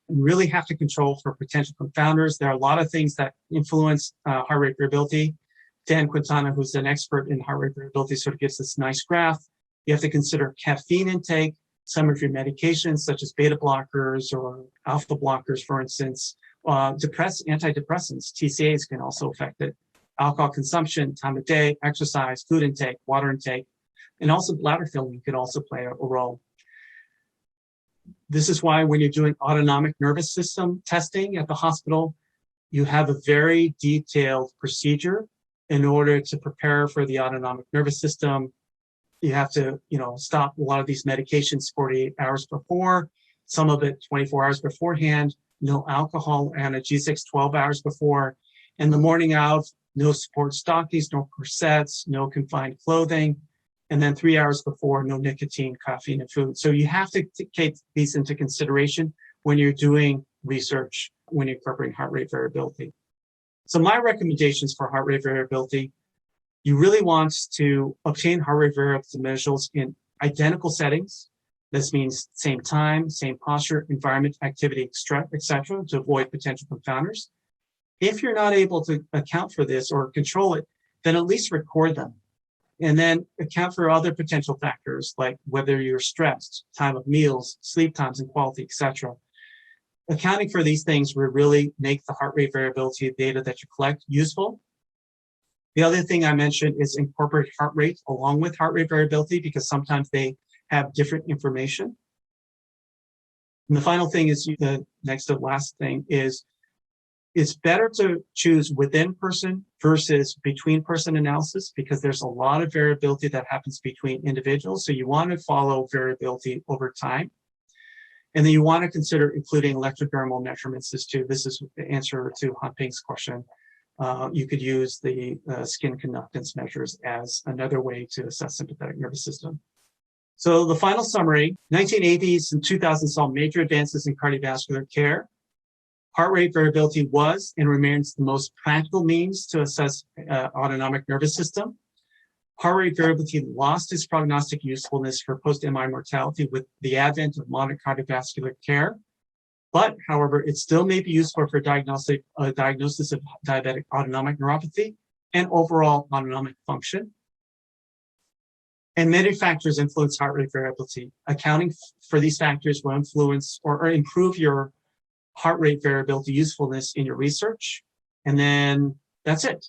and really have to control for potential confounders. There are a lot of things that influence heart rate variability. Dan Quintana, who's an expert in heart rate variability, sort of gives this nice graph. You have to consider caffeine intake, some of your medications, such as beta blockers or alpha blockers, for instance. Antidepressants, TCAs, can also affect it. Alcohol consumption, time of day, exercise, food intake, water intake, and also bladder filling could also play a role. This is why when you're doing autonomic nervous system testing at the hospital, you have a very detailed procedure in order to prepare for the autonomic nervous system. You have to, stop a lot of these medications 48 hours before, some of it 24 hours beforehand, no alcohol and a G6 12 hours before, and the morning of, no support stockings, no corsets, no confined clothing, and then 3 hours before, no nicotine, caffeine, and food. So you have to take these into consideration when you're doing research, when you're incorporating heart rate variability. So my recommendations for heart rate variability, you really want to obtain heart rate variability measures in identical settings. This means same time, same posture, environment, activity, etc., to avoid potential confounders. If you're not able to account for this or control it, then at least record them. And then account for other potential factors like whether you're stressed, time of meals, sleep times and quality, etc. Accounting for these things will really make the heart rate variability data that you collect useful. The other thing I mentioned is incorporate heart rate along with heart rate variability, because sometimes they have different information. And the final thing is, the next to last thing is, it's better to choose within person versus between person analysis, because there's a lot of variability that happens between individuals. So you want to follow variability over time. And then you want to consider including electrodermal measurements as too. This is the answer to Han Ping's question. You could use the skin conductance measures as another way to assess sympathetic nervous system. So the final summary, 1980s and 2000s saw major advances in cardiovascular care. Heart rate variability was and remains the most practical means to assess autonomic nervous system. Heart rate variability lost its prognostic usefulness for post-MI mortality with the advent of modern cardiovascular care. But, however, it still may be useful for diagnosis of diabetic autonomic neuropathy and overall autonomic function. And many factors influence heart rate variability. Accounting for these factors will influence or improve your heart rate variability usefulness in your research. And then that's it.